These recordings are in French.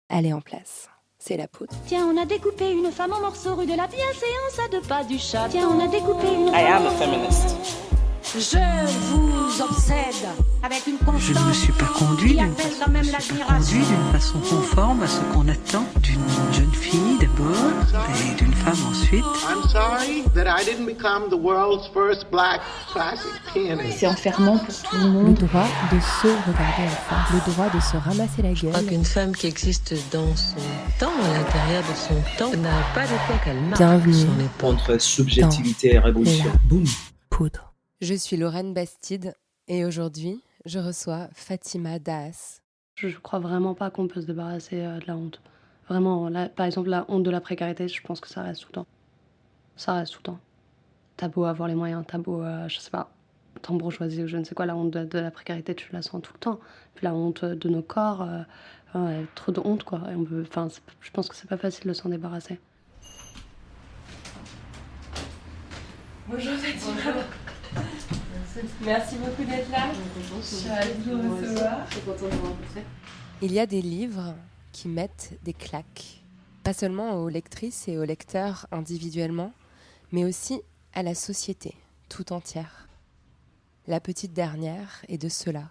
elle est en place. C'est la poudre. Tiens, on a découpé une femme en morceaux rue de la bienséance à 2 pas du chat. Tiens, on a découpé une I am a feminist. Je vous obsède avec une constance. Je ne me suis pas conduit qui d'une appelle façon, quand même je me suis pas l'admiration. conduit d'une façon conforme à ce qu'on attend d'une jeune fille d'abord et d'une femme ensuite. I'm sorry that I didn't become the world's first black classic pianist. C'est enfermant pour tout le Le monde. droit de se regarder en face, le droit de se ramasser la Je crois gueule. qu'une femme qui existe dans son temps, à l'intérieur de son temps, n'a pas d'époque, elle marque Bienvenue son époque. Entre subjectivité et révolution. la Boum. poudre. Je suis Lorraine Bastide et aujourd'hui, je reçois Fatima Daas. Je crois vraiment pas qu'on peut se débarrasser de la honte. Vraiment, là, par exemple, la honte de la précarité, je pense que ça reste tout le temps. Ça reste tout le temps. T'as beau avoir les moyens, t'as beau, je sais pas, être en bourgeoisie ou je ne sais quoi, la honte de la précarité, tu la sens tout le temps. Puis la honte de nos corps, trop de honte, quoi. Et je pense que c'est pas facile de s'en débarrasser. Bonjour Fatima. Merci beaucoup d'être là. Je suis ravie de vous recevoir. Je suis contente de vous rencontrer. Il y a des livres qui mettent des claques, pas seulement aux lectrices et aux lecteurs individuellement, mais aussi à la société tout entière. La petite dernière est de cela.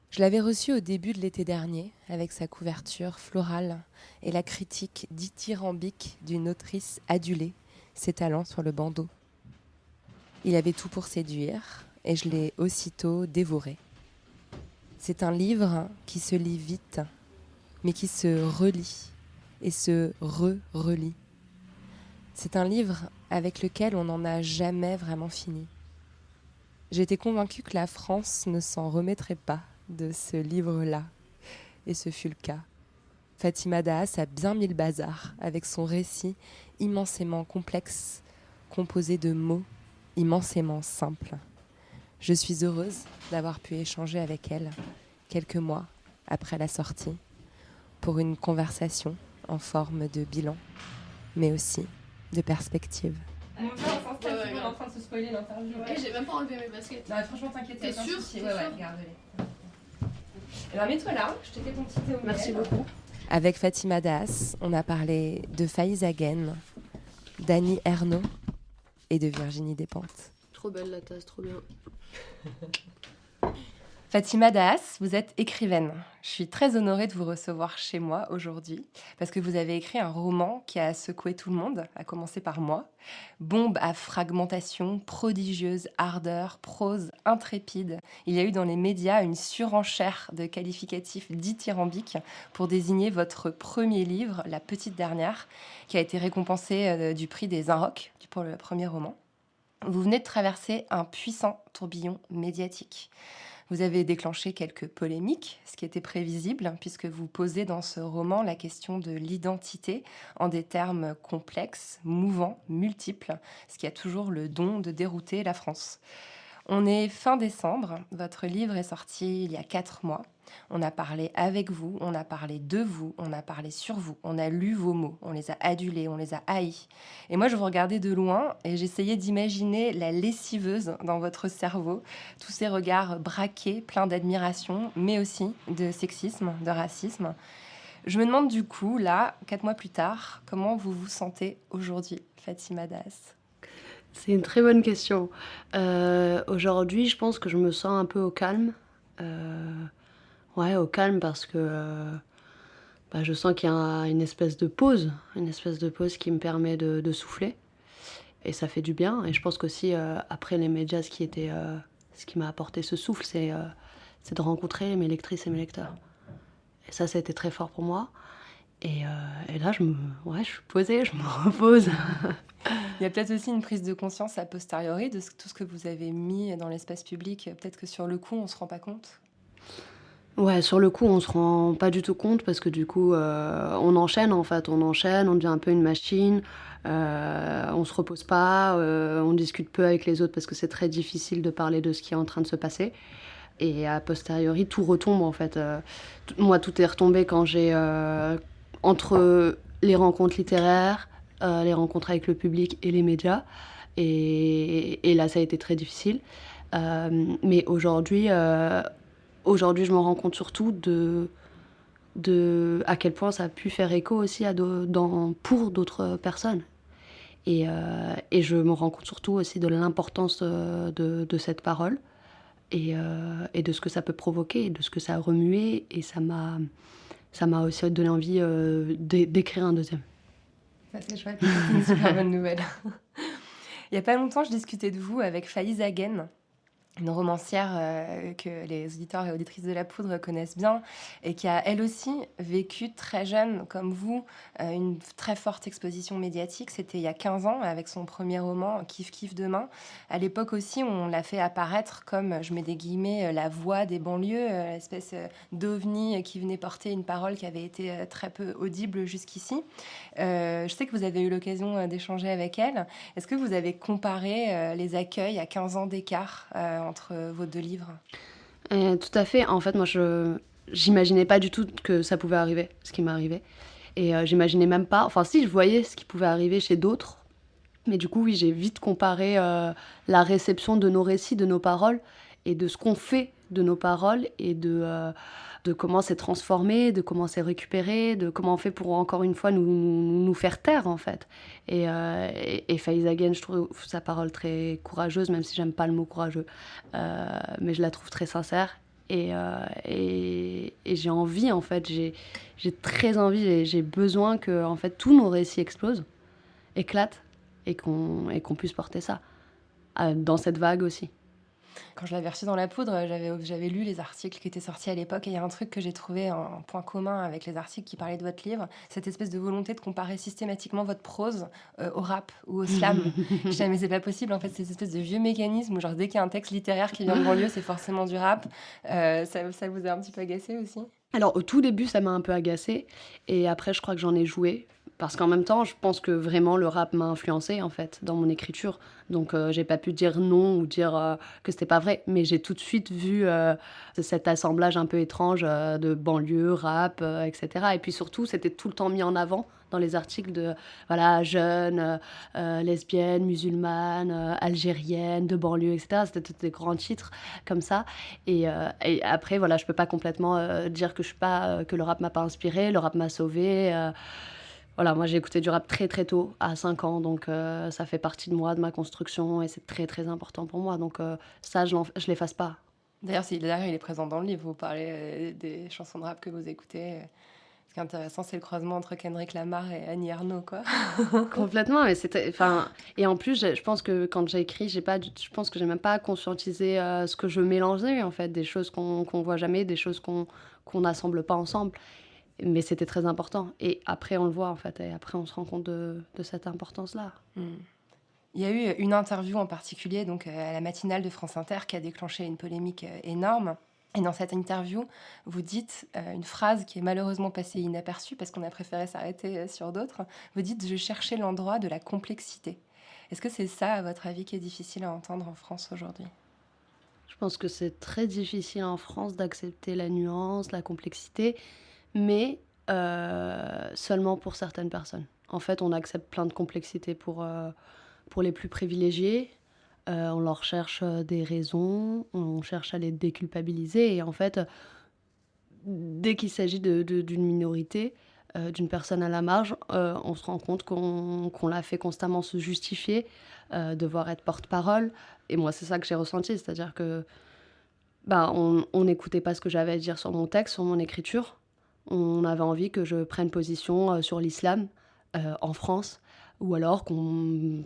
Je l'avais reçue au début de l'été dernier, avec sa couverture florale et la critique dithyrambique d'une autrice adulée, s'étalant sur le bandeau. Il avait tout pour séduire, et je l'ai aussitôt dévoré. C'est un livre qui se lit vite, mais qui se relit et se re-relit. C'est un livre avec lequel on n'en a jamais vraiment fini. J'étais convaincue que la France ne s'en remettrait pas de ce livre-là, et ce fut le cas. Fatima Daas a bien mis le bazar avec son récit immensément complexe, composé de mots immensément simples. Je suis heureuse d'avoir pu échanger avec elle quelques mois après la sortie pour une conversation en forme de bilan, mais aussi de perspective. On est en train de se spoiler l'interview. Ouais. J'ai même pas enlevé mes baskets. Non, franchement, t'inquiète, t'es sûr? Ouais, garde-les. Alors mets-toi là, je te fais ton petit thé au miel. Merci beaucoup. Avec Fatima Daas, on a parlé de Faiz Agen, d'Annie Ernaux et de Virginie Despentes. Trop belle la tasse, trop bien. Fatima Daas, vous êtes écrivaine. Je suis très honorée de vous recevoir chez moi aujourd'hui parce que vous avez écrit un roman qui a secoué tout le monde, à commencer par moi. Bombe à fragmentation, prodigieuse ardeur, prose intrépide. Il y a eu dans les médias une surenchère de qualificatifs dithyrambiques pour désigner votre premier livre, La Petite Dernière, qui a été récompensé du prix des Inrocks pour le premier roman. Vous venez de traverser un puissant tourbillon médiatique. Vous avez déclenché quelques polémiques, ce qui était prévisible, puisque vous posez dans ce roman la question de l'identité en des termes complexes, mouvants, multiples, ce qui a toujours le don de dérouter la France. On est fin décembre, votre livre est sorti il y a 4 mois. On a parlé avec vous, on a parlé de vous, on a parlé sur vous, on a lu vos mots, on les a adulés, on les a haïs. Et moi, je vous regardais de loin et j'essayais d'imaginer la lessiveuse dans votre cerveau, tous ces regards braqués, pleins d'admiration, mais aussi de sexisme, de racisme. Je me demande du coup, là, 4 mois plus tard, comment vous vous sentez aujourd'hui, Fatima Daas ? C'est une très bonne question. Aujourd'hui, je pense que je me sens un peu au calme. Au calme parce que je sens qu'il y a une espèce de pause qui me permet de souffler. Et ça fait du bien. Et je pense qu'aussi, après les médias, ce qui m'a apporté ce souffle, c'est de rencontrer mes lectrices et mes lecteurs. Et ça a été très fort pour moi. Et là, je suis posée, je me repose. Il y a peut-être aussi une prise de conscience a posteriori de tout ce que vous avez mis dans l'espace public. Peut-être que sur le coup, on ne se rend pas compte. Ouais, sur le coup, on se rend pas du tout compte parce que du coup, on enchaîne, on devient un peu une machine, on se repose pas, on discute peu avec les autres parce que c'est très difficile de parler de ce qui est en train de se passer. Et a posteriori, tout retombe en fait. Moi, tout est retombé quand j'ai, entre les rencontres littéraires, les rencontres avec le public et les médias. Et là, ça a été très difficile. Mais aujourd'hui, je me rends compte surtout à quel point ça a pu faire écho aussi pour d'autres personnes. Et je me rends compte surtout aussi de l'importance de cette parole et de ce que ça peut provoquer, et de ce que ça a remué. Et ça m'a aussi donné envie d'écrire un deuxième. Ça, c'est chouette, c'est une super bonne nouvelle. Il n'y a pas longtemps, je discutais de vous avec Faiza Agen, une romancière que les auditeurs et auditrices de La Poudre connaissent bien et qui a elle aussi vécu très jeune, comme vous, une très forte exposition médiatique. C'était il y a 15 ans avec son premier roman Kiff Kiff Demain. À l'époque aussi, on l'a fait apparaître comme, je mets des guillemets, la voix des banlieues, espèce d'ovni qui venait porter une parole qui avait été très peu audible jusqu'ici. Je sais que vous avez eu l'occasion d'échanger avec elle. Est-ce que vous avez comparé les accueils à 15 ans d'écart entre vos deux livres? Tout à fait. En fait, moi, j'imaginais pas du tout que ça pouvait arriver, ce qui m'est arrivé. Et j'imaginais même pas... Enfin, si, je voyais ce qui pouvait arriver chez d'autres. Mais du coup, oui, j'ai vite comparé la réception de nos récits, de nos paroles, et de ce qu'on fait de nos paroles, et de comment c'est transformé, de comment c'est récupéré, de comment on fait pour, encore une fois, nous faire taire, en fait. Et Faiza Agen, je trouve sa parole très courageuse, même si j'aime pas le mot courageux. Mais je la trouve très sincère. Et j'ai envie, en fait, j'ai très envie, j'ai besoin que, en fait, tous nos récits explosent, éclatent, et qu'on puisse porter ça dans cette vague aussi. Quand je l'avais reçu dans La Poudre, j'avais lu les articles qui étaient sortis à l'époque, et il y a un truc que j'ai trouvé en point commun avec les articles qui parlaient de votre livre, cette espèce de volonté de comparer systématiquement votre prose au rap ou au slam. Je disais, mais c'est pas possible, en fait, c'est cette espèce de vieux mécanisme où genre, dès qu'il y a un texte littéraire qui vient de banlieue, c'est forcément du rap. Ça vous a un petit peu agacé aussi? Alors, au tout début, ça m'a un peu agacée, et après, je crois que j'en ai joué. Parce qu'en même temps, je pense que vraiment le rap m'a influencée, en fait, dans mon écriture. Donc, j'ai pas pu dire non ou dire que c'était pas vrai. Mais j'ai tout de suite vu cet assemblage un peu étrange de banlieue, rap, etc. Et puis surtout, c'était tout le temps mis en avant dans les articles de, voilà, jeunes, lesbiennes, musulmanes, algériennes, de banlieue, etc. C'était tous des grands titres comme ça. Et après, voilà, je peux pas complètement dire que que le rap m'a pas inspirée, le rap m'a sauvée. Voilà, moi j'ai écouté du rap très très tôt, à 5 ans, donc ça fait partie de moi, de ma construction, et c'est très très important pour moi, donc ça je l'efface pas. D'ailleurs, il est présent dans le livre, vous parlez des chansons de rap que vous écoutez. Ce qui est intéressant, c'est le croisement entre Kendrick Lamar et Annie Ernaux, quoi. Complètement, mais et en plus, je pense que quand j'ai écrit, je pense que j'ai même pas conscientisé ce que je mélangeais, en fait, des choses qu'on voit jamais, des choses qu'on n'assemble pas ensemble. Mais c'était très important. Et après, on le voit, en fait. Et après, on se rend compte de cette importance-là. Il y a eu une interview en particulier, donc à la matinale de France Inter, qui a déclenché une polémique énorme. Et dans cette interview, vous dites une phrase qui est malheureusement passée inaperçue parce qu'on a préféré s'arrêter sur d'autres. Vous dites « Je cherchais l'endroit de la complexité ». Est-ce que c'est ça, à votre avis, qui est difficile à entendre en France aujourd'hui ? Je pense que c'est très difficile en France d'accepter la nuance, la complexité, mais seulement pour certaines personnes. En fait, on accepte plein de complexité pour les plus privilégiés. On leur cherche des raisons, on cherche à les déculpabiliser. Et en fait, dès qu'il s'agit d'une minorité, d'une personne à la marge, on se rend compte qu'on la fait constamment se justifier, devoir être porte-parole. Et moi, c'est ça que j'ai ressenti, c'est-à-dire que on n'écoutait pas ce que j'avais à dire sur mon texte, sur mon écriture. On avait envie que je prenne position sur l'islam en France, ou alors qu'on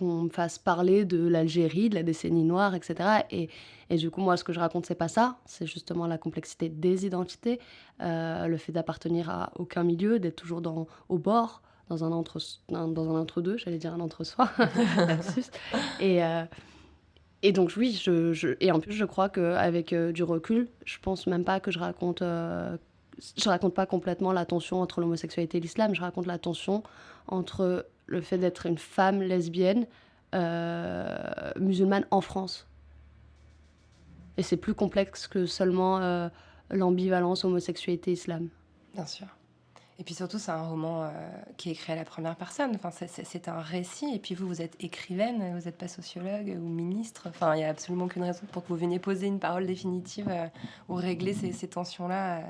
me fasse parler de l'Algérie, de la décennie noire, etc. Et du coup, moi, ce que je raconte, c'est pas ça. C'est justement la complexité des identités, le fait d'appartenir à aucun milieu, d'être toujours au bord, dans un entre-deux, j'allais dire un entre-soi, lapsus. Et donc, oui, et en plus, je crois qu'avec du recul, je pense même pas que je raconte pas complètement la tension entre l'homosexualité et l'islam, je raconte la tension entre le fait d'être une femme lesbienne musulmane en France. Et c'est plus complexe que seulement l'ambivalence homosexualité-islam. Bien sûr. Et puis surtout, c'est un roman qui est écrit à la première personne. Enfin, c'est un récit. Et puis vous êtes écrivaine, vous n'êtes pas sociologue ou ministre. Enfin, il n'y a absolument aucune raison pour que vous veniez poser une parole définitive ou régler ces tensions-là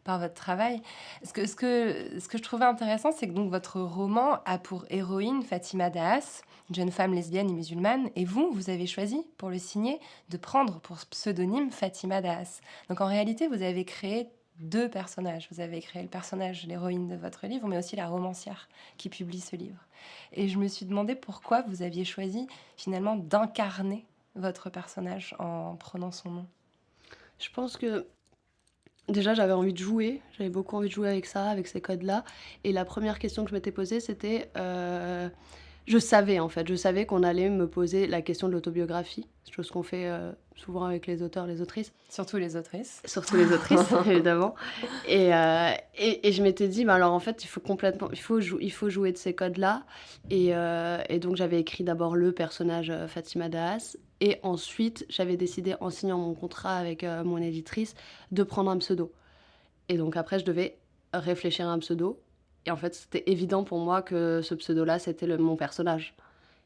par votre travail. Ce que je trouvais intéressant, c'est que donc votre roman a pour héroïne Fatima Daas, une jeune femme lesbienne et musulmane, et vous avez choisi, pour le signer, de prendre pour pseudonyme Fatima Daas. Donc en réalité, vous avez créé 2 personnages. Vous avez créé le personnage, l'héroïne de votre livre, mais aussi la romancière qui publie ce livre. Et je me suis demandé pourquoi vous aviez choisi finalement d'incarner votre personnage en prenant son nom. Je pense que déjà j'avais envie de jouer, j'avais beaucoup envie de jouer avec ça, avec ces codes-là. Et la première question que je m'étais posée, c'était... je savais qu'on allait me poser la question de l'autobiographie, chose qu'on fait souvent avec les auteurs, les autrices. Surtout les autrices. Surtout les autrices, évidemment. Et je m'étais dit, bah alors en fait, il faut jouer de ces codes-là. Et donc j'avais écrit d'abord le personnage Fatima Daas. Et ensuite, j'avais décidé, en signant mon contrat avec mon éditrice, de prendre un pseudo. Et donc après, je devais réfléchir à un pseudo. Et en fait, c'était évident pour moi que ce pseudo-là, c'était mon personnage.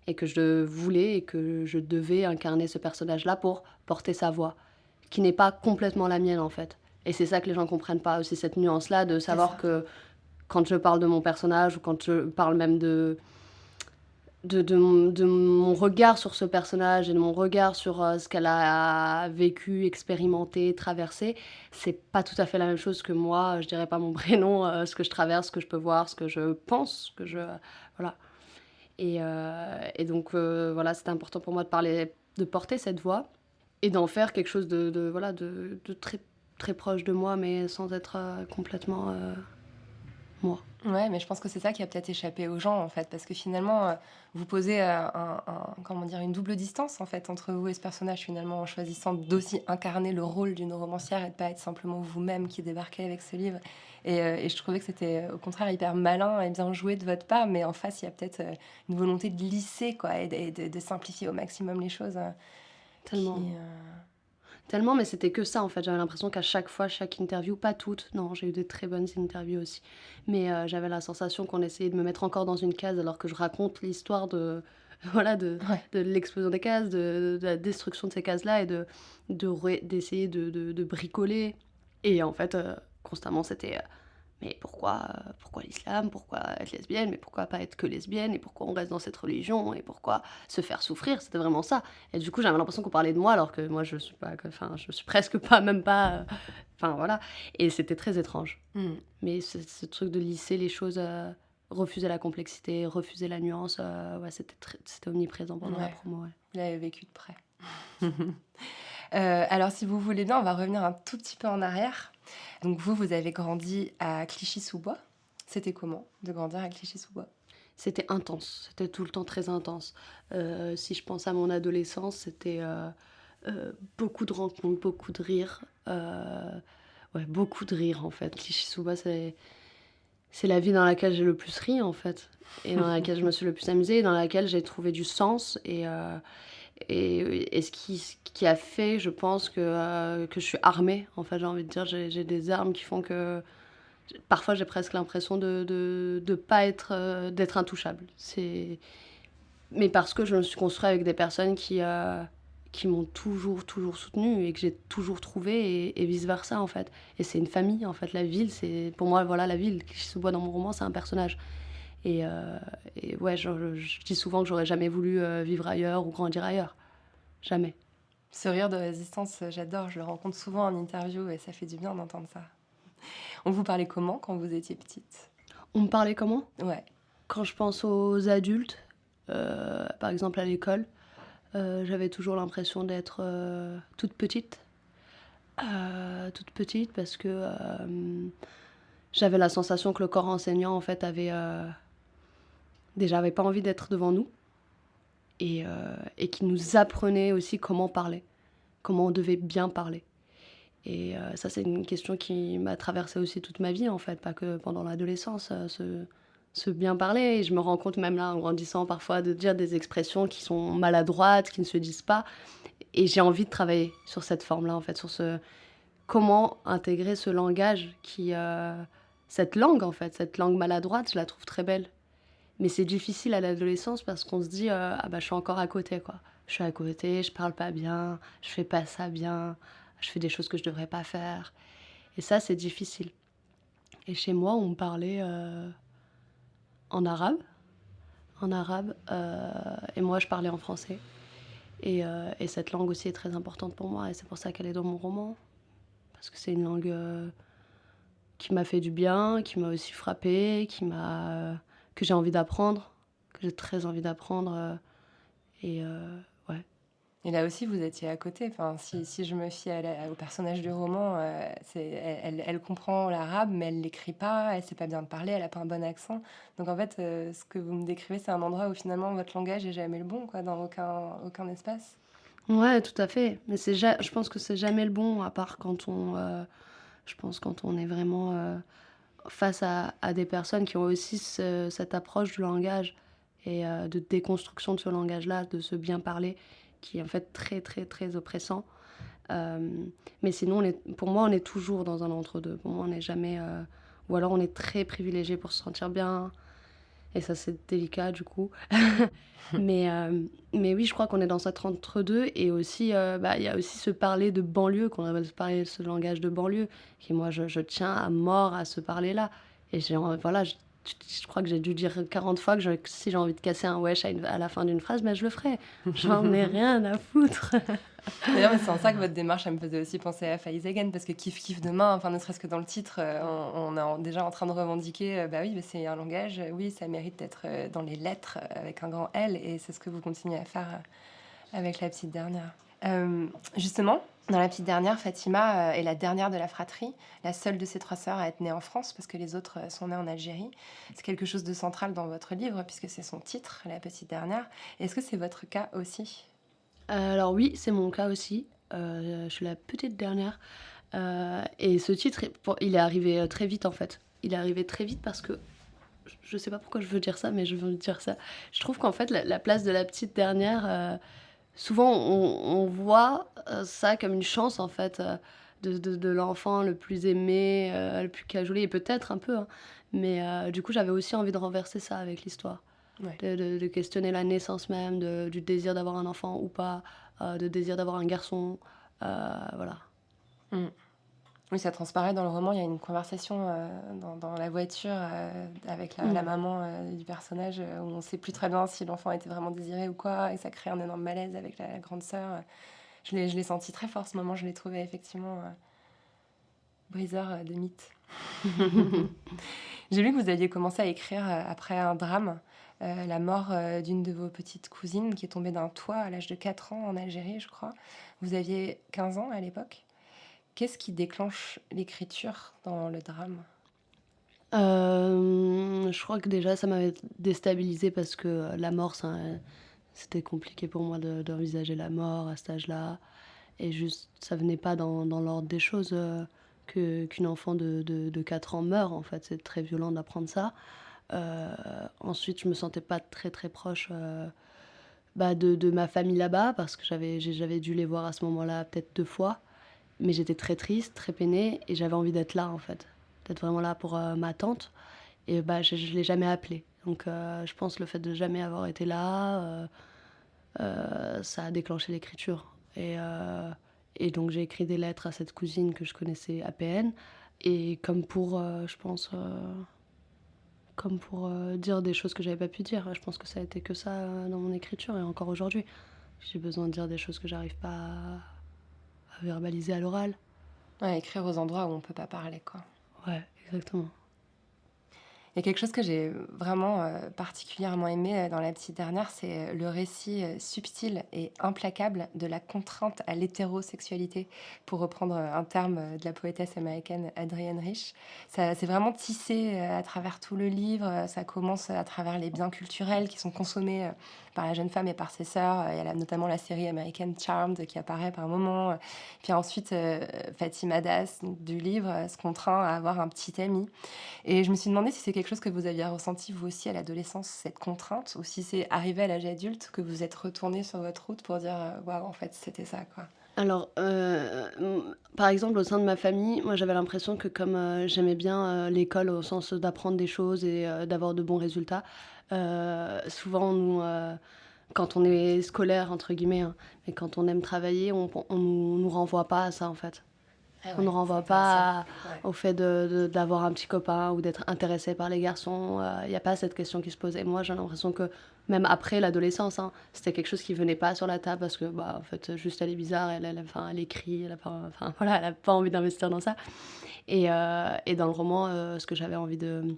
Et que je voulais et que je devais incarner ce personnage-là pour porter sa voix, qui n'est pas complètement la mienne, en fait. Et c'est ça que les gens ne comprennent pas aussi, cette nuance-là, de savoir que quand je parle de mon personnage, ou quand je parle même de mon regard sur ce personnage et de mon regard sur ce qu'elle a vécu, expérimenté, traversé, c'est pas tout à fait la même chose que moi, je dirais pas mon prénom, ce que je traverse, ce que je peux voir, ce que je pense, voilà. Et donc voilà, c'était important pour moi de porter cette voix et d'en faire quelque chose de très, très proche de moi, mais sans être complètement moi. Ouais, mais je pense que c'est ça qui a peut-être échappé aux gens, en fait, parce que finalement, vous posez une double distance, en fait, entre vous et ce personnage, finalement, en choisissant d'aussi incarner le rôle d'une romancière et de pas être simplement vous-même qui débarquez avec ce livre. Et je trouvais que c'était, au contraire, hyper malin et bien joué de votre part, mais en face, il y a peut-être une volonté de lisser, quoi, et de simplifier au maximum les choses. Tellement. Tellement, mais c'était que ça en fait. J'avais l'impression qu'à chaque fois, chaque interview, pas toutes, non, j'ai eu de très bonnes interviews aussi, mais j'avais la sensation qu'on essayait de me mettre encore dans une case alors que je raconte l'histoire de l'explosion des cases, de la destruction de ces cases-là et d'essayer de bricoler. Et en fait, constamment, c'était mais pourquoi l'islam, pourquoi être lesbienne, mais pourquoi pas être que lesbienne, et pourquoi on reste dans cette religion, et pourquoi se faire souffrir, c'était vraiment ça. Et du coup, j'avais l'impression qu'on parlait de moi, alors que moi, je suis presque pas, même pas, voilà. Et c'était très étrange. Mais ce truc de lisser les choses, refuser la complexité, refuser la nuance, c'était omniprésent pendant la promo. Ouais. Vous l'avez vécu de près. Alors, si vous voulez bien, on va revenir un tout petit peu en arrière. Donc vous avez grandi à Clichy-sous-Bois. C'était comment de grandir à Clichy-sous-Bois ? C'était intense, c'était tout le temps très intense. Si je pense à mon adolescence, c'était beaucoup de rencontres, beaucoup de rires. Beaucoup de rires en fait. Clichy-sous-Bois, c'est la vie dans laquelle j'ai le plus ri en fait. Et dans laquelle je me suis le plus amusée, et dans laquelle j'ai trouvé du sens. Et ce qui a fait, je pense, que je suis armée. En fait, j'ai envie de dire, j'ai des armes qui font que... Parfois, j'ai presque l'impression de pas être... d'être intouchable. Mais parce que je me suis construite avec des personnes qui m'ont toujours soutenue et que j'ai toujours trouvé, et vice-versa, en fait. Et c'est une famille, en fait. La ville, c'est... Pour moi, voilà, la ville. Clichy-sous-Bois, dans mon roman, c'est un personnage. Et ouais, je dis souvent que j'aurais jamais voulu vivre ailleurs ou grandir ailleurs. Jamais. Ce rire de résistance, j'adore. Je le rencontre souvent en interview et ça fait du bien d'entendre ça. On vous parlait comment quand vous étiez petite ? On me parlait comment ? Ouais. Quand je pense aux adultes, par exemple à l'école, j'avais toujours l'impression d'être toute petite. Toute petite parce que j'avais la sensation que le corps enseignant, en fait, avait pas envie d'être devant nous et qui nous apprenait aussi comment parler, comment on devait bien parler. Et ça, c'est une question qui m'a traversée aussi toute ma vie, en fait, pas que pendant l'adolescence, se bien parler. Et je me rends compte, même là, en grandissant, parfois, de dire des expressions qui sont maladroites, qui ne se disent pas. Et j'ai envie de travailler sur cette forme-là, en fait, sur comment intégrer ce langage cette langue, en fait, cette langue maladroite, je la trouve très belle. Mais c'est difficile à l'adolescence parce qu'on se dit je suis encore à côté, quoi. Je suis à côté, je parle pas bien, je fais pas ça bien, je fais des choses que je devrais pas faire. Et ça, c'est difficile. Et chez moi, on parlait en arabe. Et moi, je parlais en français. Et cette langue aussi est très importante pour moi. Et c'est pour ça qu'elle est dans mon roman. Parce que c'est une langue qui m'a fait du bien, qui m'a aussi frappée, que j'ai envie d'apprendre, que j'ai très envie d'apprendre. Ouais. Et là aussi, vous étiez à côté. Enfin, si je me fie au personnage du roman, elle comprend l'arabe, mais elle l'écrit pas, elle sait pas bien le parler, elle a pas un bon accent. Donc en fait, ce que vous me décrivez, c'est un endroit où finalement votre langage est jamais le bon, quoi, dans aucun espace. Ouais, tout à fait. Mais je pense que c'est jamais le bon, à part quand je pense quand on est vraiment face à des personnes qui ont aussi cette approche du langage et de déconstruction de ce langage-là, de ce bien parler, qui est en fait très, très, très oppressant. Mais sinon, pour moi, on est toujours dans un entre-deux. Pour moi, on n'est jamais... ou alors, on est très privilégié pour se sentir bien. Et ça, c'est délicat, du coup. mais oui, je crois qu'on est dans cet entre-deux. Et aussi, il y a aussi ce parler de banlieue, qu'on appelle ce langage de banlieue, qui, moi, je tiens à mort à ce parler-là. Et voilà, je crois que j'ai dû dire 40 fois que si j'ai envie de casser un wesh à la fin d'une phrase, je le ferai. J'en ai rien à foutre. D'ailleurs, c'est en ça que votre démarche, elle me faisait aussi penser à Faiz Again, parce que Kiff Kiff demain, enfin, ne serait-ce que dans le titre, on est déjà en train de revendiquer, c'est un langage, oui, ça mérite d'être dans les lettres avec un grand L, et c'est ce que vous continuez à faire avec la petite dernière. Justement, dans la petite dernière, Fatima est la dernière de la fratrie, la seule de ses 3 sœurs à être née en France, parce que les autres sont nées en Algérie. C'est quelque chose de central dans votre livre, puisque c'est son titre, la petite dernière. Est-ce que c'est votre cas aussi ? Alors oui, c'est mon cas aussi. Je suis la petite dernière. Et ce titre, il est arrivé très vite en fait. Il est arrivé très vite parce que, je sais pas pourquoi je veux dire ça, mais je veux dire ça. Je trouve qu'en fait, la place de la petite dernière, souvent on voit ça comme une chance en fait, de l'enfant le plus aimé, le plus cajolé, et peut-être un peu, hein. Mais du coup, j'avais aussi envie de renverser ça avec l'histoire. Ouais. De questionner la naissance même, du désir d'avoir un enfant ou pas, de désir d'avoir un garçon, voilà. Mm. Oui, ça transparaît dans le roman. Il y a une conversation dans la voiture avec la maman du personnage où on ne sait plus très bien si l'enfant était vraiment désiré ou quoi, et ça crée un énorme malaise avec la grande sœur. Je l'ai senti très fort ce moment. Je l'ai trouvé effectivement briseur de mythes. J'ai lu que vous aviez commencé à écrire après un drame, la mort d'une de vos petites cousines qui est tombée d'un toit à l'âge de 4 ans en Algérie, je crois. Vous aviez 15 ans à l'époque. Qu'est-ce qui déclenche l'écriture dans le drame ? Je crois que déjà ça m'avait déstabilisée parce que la mort, c'était compliqué pour moi d'envisager la mort à cet âge-là. Et juste, ça venait pas dans l'ordre des choses qu'une enfant de 4 ans meure, en fait. C'est très violent d'apprendre ça. Ensuite, je me sentais pas très très proche de ma famille là-bas parce que j'avais dû les voir à ce moment-là peut-être 2 fois. Mais j'étais très triste, très peinée, et j'avais envie d'être là, en fait. D'être vraiment là pour ma tante. Et je ne l'ai jamais appelée. Donc je pense que le fait de jamais avoir été là, ça a déclenché l'écriture. Et donc j'ai écrit des lettres à cette cousine que je connaissais à peine. Et comme pour, je pense, dire des choses que j'avais pas pu dire. Je pense que ça a été que ça dans mon écriture, et encore aujourd'hui. J'ai besoin de dire des choses que j'arrive pas à verbaliser à l'oral. Ouais, écrire aux endroits où on peut pas parler, quoi. Ouais, exactement. Il y a quelque chose que j'ai vraiment particulièrement aimé dans La Petite Dernière, c'est le récit subtil et implacable de la contrainte à l'hétérosexualité, pour reprendre un terme de la poétesse américaine Adrienne Rich. Ça, c'est vraiment tissé à travers tout le livre. Ça commence à travers les biens culturels qui sont consommés par la jeune femme et par ses sœurs. Il y a notamment la série américaine Charmed qui apparaît par moment. Puis ensuite, Fatima Das, du livre, se contraint à avoir un petit ami. Et je me suis demandé si c'est quelque chose que vous aviez ressenti vous aussi à l'adolescence, cette contrainte, ou si c'est arrivé à l'âge adulte que vous êtes retourné sur votre route pour dire waouh, en fait c'était ça, quoi. Alors, par exemple, au sein de ma famille, moi j'avais l'impression que comme j'aimais bien l'école au sens d'apprendre des choses et d'avoir de bons résultats, souvent nous, quand on est scolaire, entre guillemets, hein, mais quand on aime travailler, on nous renvoie pas à ça en fait. On ne renvoie pas au fait d'avoir un petit copain ou d'être intéressé par les garçons. Il n'y a pas cette question qui se pose. Et moi, j'ai l'impression que même après l'adolescence, c'était quelque chose qui venait pas sur la table parce que, en fait, juste elle est bizarre, elle écrit, elle a pas envie d'investir dans ça. Et dans le roman, ce que j'avais envie de...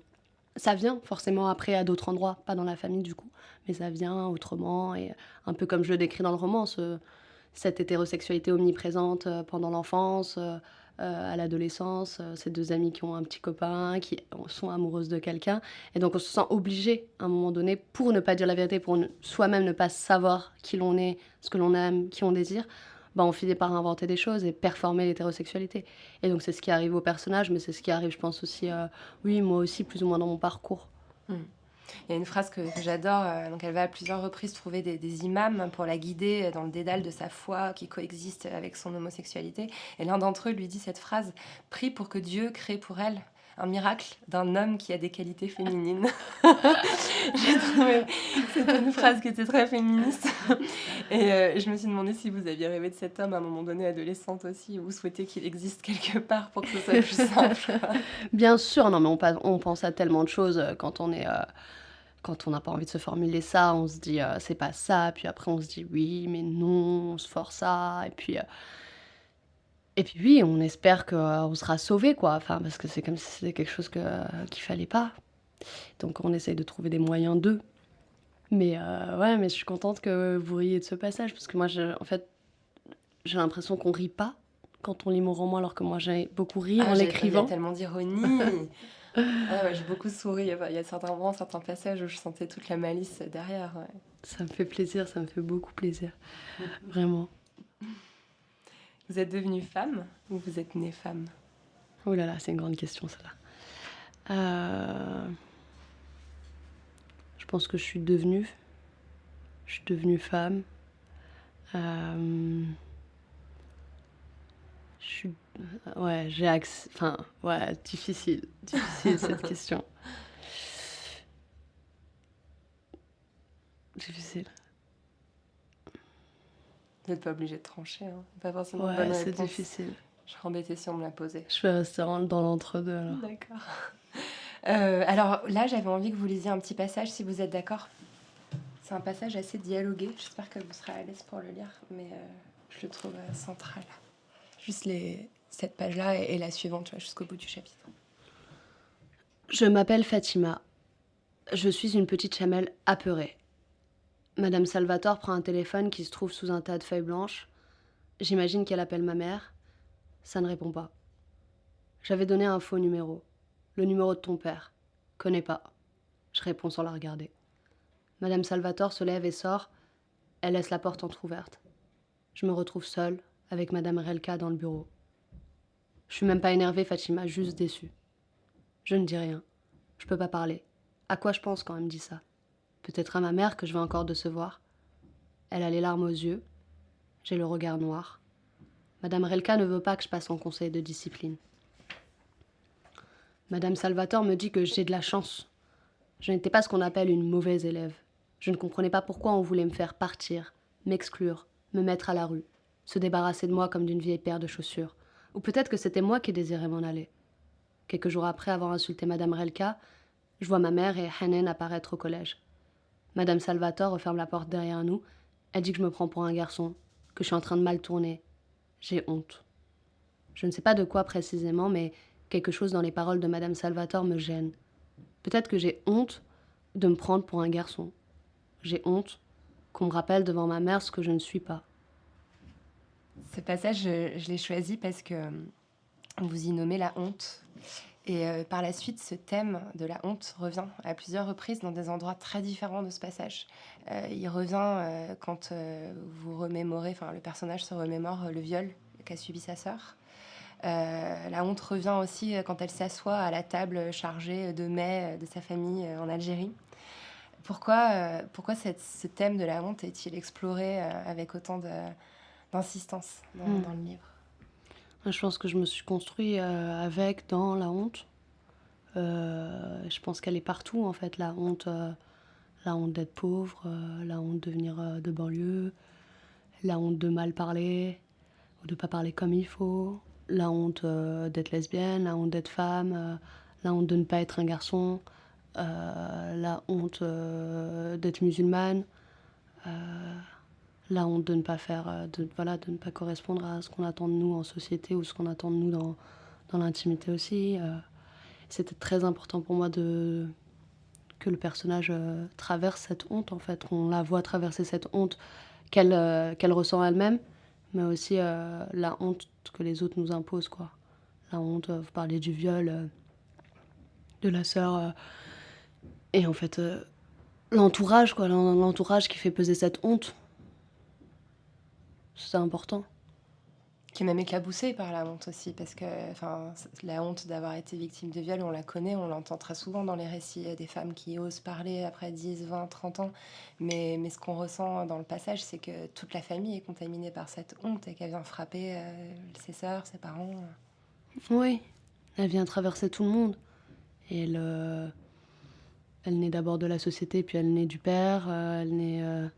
Ça vient forcément après à d'autres endroits, pas dans la famille du coup, mais ça vient autrement. Et un peu comme je le décris dans le roman, cette hétérosexualité omniprésente pendant l'enfance, à l'adolescence, ces deux amies qui ont un petit copain, qui sont amoureuses de quelqu'un. Et donc on se sent obligé à un moment donné, pour ne pas dire la vérité, pour soi-même ne pas savoir qui l'on est, ce que l'on aime, qui on désire, on finit par inventer des choses et performer l'hétérosexualité. Et donc c'est ce qui arrive au personnage, mais c'est ce qui arrive, je pense aussi, oui, moi aussi, plus ou moins dans mon parcours. Il y a une phrase que j'adore, donc elle va à plusieurs reprises trouver des imams pour la guider dans le dédale de sa foi qui coexiste avec son homosexualité. Et l'un d'entre eux lui dit cette phrase: « Prie pour que Dieu crée pour elle un miracle d'un homme qui a des qualités féminines. » J'ai trouvé c'était une phrase qui était très féministe. Et je me suis demandé si vous aviez rêvé de cet homme à un moment donné, adolescente aussi, ou souhaitez qu'il existe quelque part pour que ce soit plus simple. Bien sûr, non, mais on pense à tellement de choses quand on est... Quand on n'a pas envie de se formuler ça, on se dit c'est pas ça, puis après on se dit oui, mais non, on se force ça, et puis oui, on espère qu'on sera sauvé, quoi, enfin, parce que c'est comme si c'était quelque chose qu'il fallait pas. Donc on essaye de trouver des moyens d'eux. Mais ouais, mais je suis contente que vous riez de ce passage, parce que moi, en fait, j'ai l'impression qu'on rit pas quand on lit mon roman, alors que moi j'ai beaucoup ri en l'écrivant. Il y a tellement d'ironie. J'ai beaucoup souri. Il y a certains passages où je sentais toute la malice derrière. Ouais. Ça me fait plaisir, ça me fait beaucoup plaisir. Vraiment. Vous êtes devenue femme ou vous êtes née femme? Oh là là, c'est une grande question, celle-là. Je pense que je suis devenue femme. Ouais, difficile cette question. Difficile. Vous n'êtes pas obligé de trancher, hein. Pas forcément bonne réponse. C'est difficile. Je serais embêtée si on me la posait. Je vais rester dans l'entre-deux, alors. D'accord. Alors là, j'avais envie que vous lisiez un petit passage, si vous êtes d'accord. C'est un passage assez dialogué. J'espère que vous serez à l'aise pour le lire, mais je le trouve central. Juste cette page-là et la suivante, tu vois, jusqu'au bout du chapitre. Je m'appelle Fatima. Je suis une petite chamelle apeurée. Madame Salvatore prend un téléphone qui se trouve sous un tas de feuilles blanches. J'imagine qu'elle appelle ma mère. Ça ne répond pas. J'avais donné un faux numéro. Le numéro de ton père. Connais pas. Je réponds sans la regarder. Madame Salvatore se lève et sort. Elle laisse la porte entrouverte. Je me retrouve seule, avec Madame Relka dans le bureau. Je suis même pas énervée, Fatima, juste déçue. Je ne dis rien. Je peux pas parler. À quoi je pense quand elle me dit ça? Peut-être à ma mère que je vais encore décevoir. Elle a les larmes aux yeux. J'ai le regard noir. Madame Relka ne veut pas que je passe en conseil de discipline. Madame Salvatore me dit que j'ai de la chance. Je n'étais pas ce qu'on appelle une mauvaise élève. Je ne comprenais pas pourquoi on voulait me faire partir, m'exclure, me mettre à la rue, se débarrasser de moi comme d'une vieille paire de chaussures. Ou peut-être que c'était moi qui désirais m'en aller. Quelques jours après avoir insulté Madame Relka, je vois ma mère et Hanen apparaître au collège. Madame Salvatore referme la porte derrière nous. Elle dit que je me prends pour un garçon, que je suis en train de mal tourner. J'ai honte. Je ne sais pas de quoi précisément, mais quelque chose dans les paroles de Madame Salvatore me gêne. Peut-être que j'ai honte de me prendre pour un garçon. J'ai honte qu'on me rappelle devant ma mère ce que je ne suis pas. Ce passage, je l'ai choisi parce que vous y nommez la honte. Et par la suite, ce thème de la honte revient à plusieurs reprises dans des endroits très différents de ce passage. Il revient quand vous remémorez, enfin le personnage se remémore le viol qu'a subi sa sœur. La honte revient aussi quand elle s'assoit à la table chargée de mets de sa famille en Algérie. Pourquoi ce thème de la honte est-il exploré avec autant d'insistance dans le livre? Je pense que je me suis construit dans la honte. Je pense qu'elle est partout, en fait, la honte d'être pauvre, la honte de venir de banlieue, la honte de mal parler, ou de pas parler comme il faut, la honte d'être lesbienne, la honte d'être femme, la honte de ne pas être un garçon, la honte d'être musulmane, la honte de ne pas faire, de ne pas correspondre à ce qu'on attend de nous en société ou ce qu'on attend de nous dans l'intimité aussi. C'était très important pour moi que le personnage traverse cette honte, en fait, qu'on la voit traverser cette honte qu'elle ressent elle-même, mais aussi la honte que les autres nous imposent, quoi. La honte, vous parlez du viol de la sœur, et en fait, l'entourage, quoi, l'entourage qui fait peser cette honte, c'est important. Qui est même éclaboussée par la honte aussi, parce que la honte d'avoir été victime de viol, on la connaît, on l'entend très souvent dans les récits des femmes qui osent parler après 10, 20, 30 ans. Mais ce qu'on ressent dans le passage, c'est que toute la famille est contaminée par cette honte et qu'elle vient frapper ses sœurs, ses parents. Oui, elle vient traverser tout le monde. Et elle naît d'abord de la société, puis elle naît du père, elle naît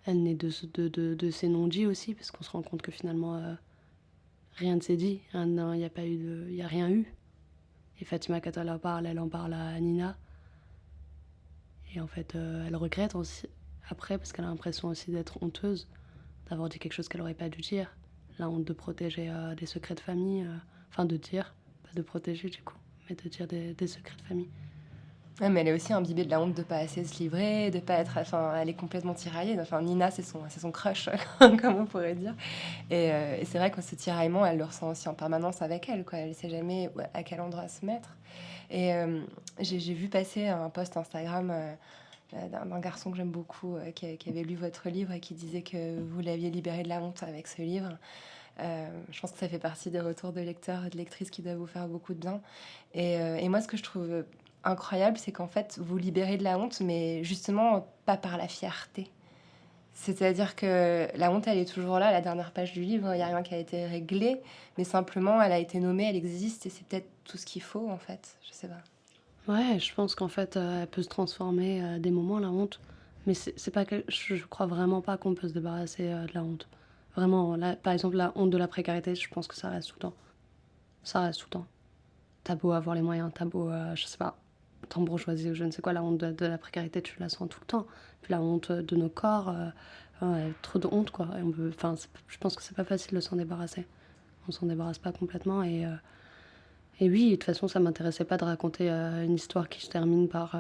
de ses non-dits aussi, parce qu'on se rend compte que finalement... rien ne s'est dit, il n'y a rien eu. Et Fatima, quand elle en parle à Nina. Et en fait, elle regrette aussi après, parce qu'elle a l'impression aussi d'être honteuse, d'avoir dit quelque chose qu'elle n'aurait pas dû dire. La honte de protéger des secrets de famille, pas de protéger du coup, mais de dire des secrets de famille. Ouais, mais elle est aussi imbibée de la honte de pas assez se livrer, de pas être... elle est complètement tiraillée. Nina, c'est son crush, comme on pourrait dire. Et c'est vrai que ce tiraillement, elle le ressent aussi en permanence avec elle, quoi. Elle ne sait jamais à quel endroit se mettre. Et j'ai vu passer un post Instagram d'un garçon que j'aime beaucoup, qui avait lu votre livre et qui disait que vous l'aviez libéré de la honte avec ce livre. Je pense que ça fait partie des retours de lecteurs et de lectrices qui doivent vous faire beaucoup de bien. Et moi, ce que je trouve... incroyable, c'est qu'en fait, vous libérez de la honte, mais justement, pas par la fierté. C'est-à-dire que la honte, elle est toujours là, à la dernière page du livre, il n'y a rien qui a été réglé, mais simplement, elle a été nommée, elle existe, et c'est peut-être tout ce qu'il faut, en fait. Je sais pas. Ouais, je pense qu'en fait, elle peut se transformer à des moments, la honte. Mais c'est pas je crois vraiment pas qu'on peut se débarrasser de la honte. Vraiment, là, par exemple, la honte de la précarité, je pense que ça reste tout le temps. Ça reste tout le temps. T'as beau avoir les moyens, t'as beau, je sais pas, t'embourgeoisie ou je ne sais quoi, la honte de la précarité, tu la sens tout le temps. Puis la honte de nos corps, trop de honte, quoi. Et je pense que c'est pas facile de s'en débarrasser. On s'en débarrasse pas complètement. Et oui, de toute façon, ça m'intéressait pas de raconter une histoire qui se termine par,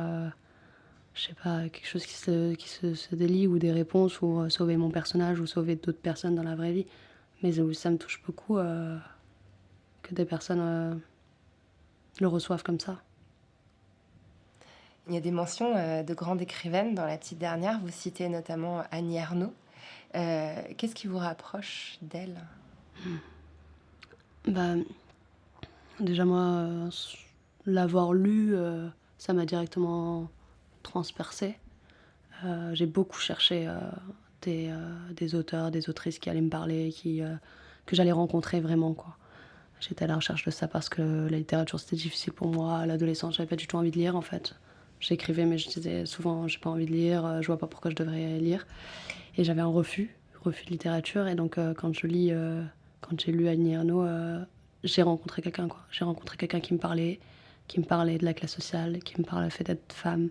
je sais pas, quelque chose qui se délie, ou des réponses, ou sauver mon personnage, ou sauver d'autres personnes dans la vraie vie. Mais ça me touche beaucoup que des personnes le reçoivent comme ça. Il y a des mentions de grandes écrivaines dans la petite dernière. Vous citez notamment Annie Ernaux. Qu'est-ce qui vous rapproche d'elle ? Déjà, moi, l'avoir lu, ça m'a directement transpercée. J'ai beaucoup cherché des auteurs, des autrices qui allaient me parler, que j'allais rencontrer vraiment, quoi. J'étais à la recherche de ça parce que la littérature, c'était difficile pour moi. À l'adolescence, j'avais pas du tout envie de lire, en fait. J'écrivais, mais je disais souvent, j'ai pas envie de lire, je vois pas pourquoi je devrais lire. Et j'avais un refus de littérature. Et donc, quand j'ai lu Annie Ernaux, j'ai rencontré quelqu'un, quoi. J'ai rencontré quelqu'un qui me parlait de la classe sociale, qui me parlait du fait d'être femme,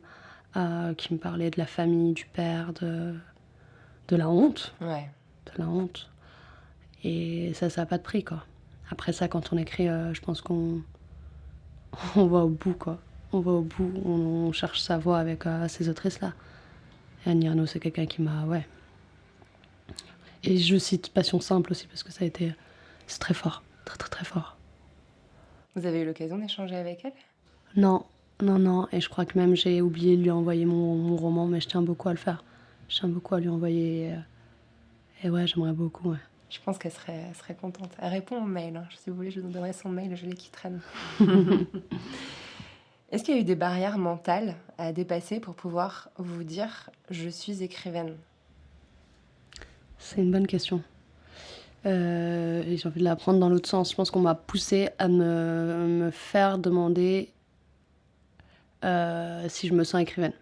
qui me parlait de la famille, du père, de la honte. Ouais. De la honte. Et ça a pas de prix, quoi. Après ça, quand on écrit, je pense qu'on va au bout, quoi. On va au bout, on cherche sa voie avec ces autrices-là. Et Annie Ernaux, c'est quelqu'un qui m'a... Ouais. Et je cite Passion simple aussi, parce que c'est très fort. Très, très, très fort. Vous avez eu l'occasion d'échanger avec elle ? Non. Et je crois que même j'ai oublié de lui envoyer mon roman, mais je tiens beaucoup à le faire. Je tiens beaucoup à lui envoyer. Et ouais, j'aimerais beaucoup, ouais. Je pense qu'elle serait contente. Elle répond au mail. Si vous voulez, je vous donnerai son mail, je l'ai qui traîne. Est-ce qu'il y a eu des barrières mentales à dépasser pour pouvoir vous dire « je suis écrivaine » ? C'est une bonne question. Et j'ai envie de la prendre dans l'autre sens. Je pense qu'on m'a poussée à me faire demander si je me sens écrivaine.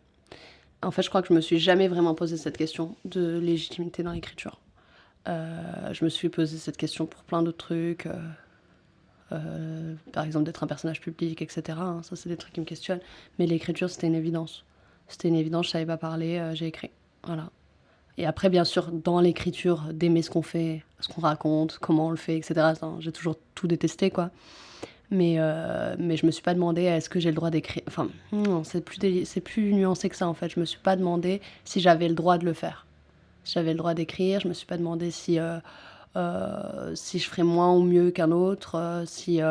En fait, je crois que je me suis jamais vraiment posé cette question de légitimité dans l'écriture. Je me suis posé cette question pour plein d'autres trucs. Par exemple, d'être un personnage public, etc. hein. Ça, c'est des trucs qui me questionnent. Mais l'écriture, c'était une évidence. C'était une évidence, je savais pas parler, j'ai écrit. Voilà. Et après, bien sûr, dans l'écriture, d'aimer ce qu'on fait, ce qu'on raconte, comment on le fait, etc. Ça, j'ai toujours tout détesté, quoi. Mais je me suis pas demandé est-ce que j'ai le droit d'écrire. Enfin, non, c'est plus nuancé que ça, en fait. Je me suis pas demandé si j'avais le droit de le faire. Si j'avais le droit d'écrire, je me suis pas demandé si je ferais moins ou mieux qu'un autre, si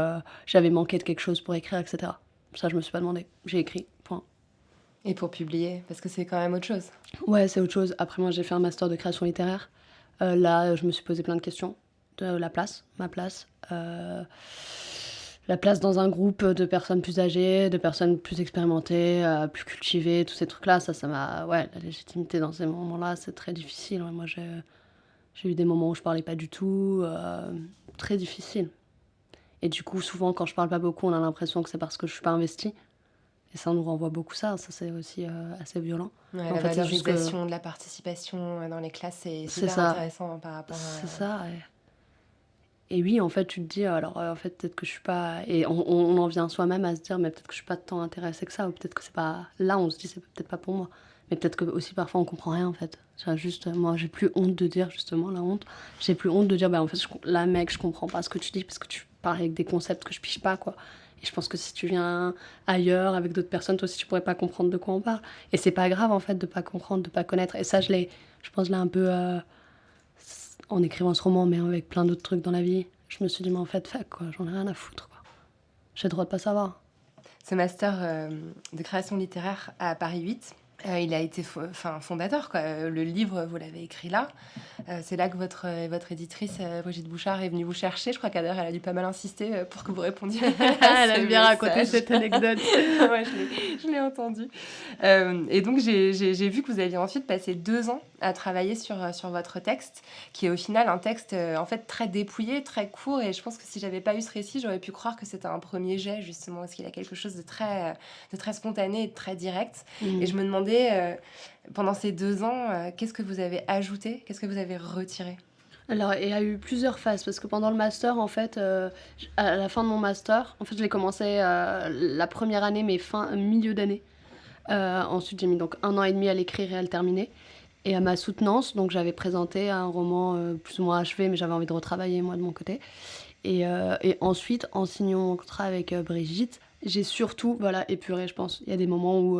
j'avais manqué de quelque chose pour écrire, etc. Ça, je me suis pas demandé. J'ai écrit, point. Et pour publier, parce que c'est quand même autre chose. Ouais, c'est autre chose. Après, moi, j'ai fait un master de création littéraire. Là, je me suis posé plein de questions. De ma place. La place dans un groupe de personnes plus âgées, de personnes plus expérimentées, plus cultivées, tous ces trucs-là, ça m'a... Ouais, la légitimité dans ces moments-là, c'est très difficile. Ouais, moi, j'ai eu des moments où je parlais pas du tout, très difficile. Et du coup, souvent, quand je parle pas beaucoup, on a l'impression que c'est parce que je suis pas investie. Et ça nous renvoie beaucoup ça c'est aussi assez violent. Ouais, en la fait, valorisation de la participation dans les classes, c'est super ça. intéressant par rapport à... C'est ça, ouais. Et oui, en fait, tu te dis, alors, en fait, peut-être que je suis pas... Et on en vient soi-même à se dire, mais peut-être que je suis pas tant intéressée que ça, ou peut-être que c'est pas... Là, on se dit, c'est peut-être pas pour moi. Mais peut-être que aussi, parfois, on comprend rien, en fait. Juste, moi, j'ai plus honte de dire, justement, la honte. J'ai plus honte de dire, bah, en fait, là, mec, je comprends pas ce que tu dis, parce que tu parles avec des concepts que je pige pas, quoi. Et je pense que si tu viens ailleurs, avec d'autres personnes, toi aussi, tu pourrais pas comprendre de quoi on parle. Et c'est pas grave, en fait, de pas comprendre, de pas connaître. Et ça, je pense, un peu... en écrivant ce roman, mais avec plein d'autres trucs dans la vie, je me suis dit, mais en fait, fuck, quoi, j'en ai rien à foutre, quoi. J'ai le droit de pas savoir. Ce master de création littéraire à Paris 8, il a été fondateur, quoi. Le livre, vous l'avez écrit là. C'est là que votre éditrice, Brigitte Bouchard, est venue vous chercher. Je crois qu'Adèle, elle a dû pas mal insister pour que vous répondiez à Elle aime bien raconter cette anecdote. Ouais, je l'ai entendu. Et donc, j'ai vu que vous aviez ensuite passé 2 ans à travailler sur votre texte, qui est au final un texte en fait très dépouillé, très court. Et je pense que si j'avais pas eu ce récit, j'aurais pu croire que c'était un premier jet, justement, parce qu'il a quelque chose de très spontané et de très direct. Et je me demandais, pendant ces 2 ans, qu'est-ce que vous avez ajouté, qu'est-ce que vous avez retiré? Alors, il y a eu plusieurs phases, parce que pendant le master, en fait, à la fin de mon master, en fait, je l'ai commencé la première année, mais milieu d'année. Ensuite, j'ai mis donc 1 an et demi à l'écrire et à le terminer. Et à ma soutenance, donc j'avais présenté un roman plus ou moins achevé, mais j'avais envie de retravailler, moi, de mon côté. Et ensuite, en signant mon contrat avec Brigitte, j'ai surtout, épuré, je pense. Il y a des moments où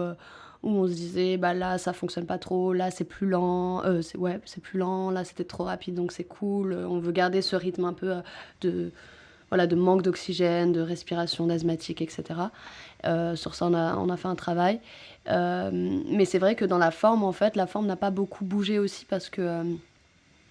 on se disait, bah là, ça fonctionne pas trop, là, c'est plus lent, c'est plus lent, là, c'était trop rapide, donc c'est cool. On veut garder ce rythme un peu de manque d'oxygène, de respiration, d'asthmatique, etc. Sur ça, on a fait un travail. Mais c'est vrai que dans la forme, en fait, la forme n'a pas beaucoup bougé aussi parce que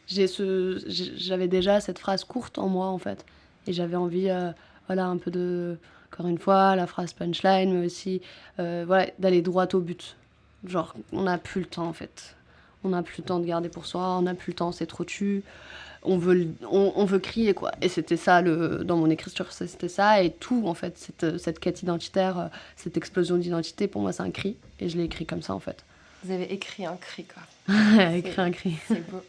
j'avais déjà cette phrase courte en moi, en fait. Et j'avais envie, un peu de... Encore une fois, la phrase punchline, mais aussi d'aller droit au but. Genre, on n'a plus le temps, en fait. On n'a plus le temps de garder pour soi, on n'a plus le temps, c'est trop tu. On veut crier, quoi. Et c'était ça, dans mon écriture, c'était ça. Et tout, en fait, cette quête identitaire, cette explosion d'identité, pour moi, c'est un cri. Et je l'ai écrit comme ça, en fait. Vous avez écrit un cri, quoi. Écrit un cri. C'est beau.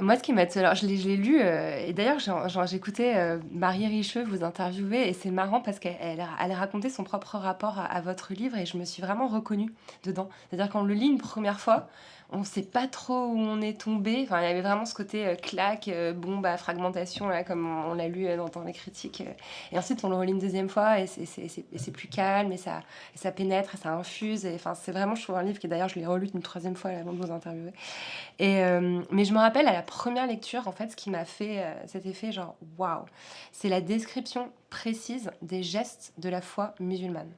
Moi, ce qui m'a... Alors, je l'ai lu, et d'ailleurs, j'écoutais Marie Richeux vous interviewer, et c'est marrant parce qu'elle racontait son propre rapport à votre livre, et je me suis vraiment reconnue dedans. C'est-à-dire qu'on le lit une première fois, on ne sait pas trop où on est tombé. Enfin, il y avait vraiment ce côté claque, bombe à fragmentation, là, comme on l'a lu dans les critiques. Et ensuite, on le relit une deuxième fois, et c'est plus calme, et ça pénètre, et ça infuse. Et, enfin, c'est vraiment, je trouve, un livre qui, d'ailleurs, je l'ai relu une 3e fois avant de vous interviewer. Mais je me rappelle, à la première lecture, en fait, ce qui m'a fait cet effet, genre, waouh, c'est la description précise des gestes de la foi musulmane.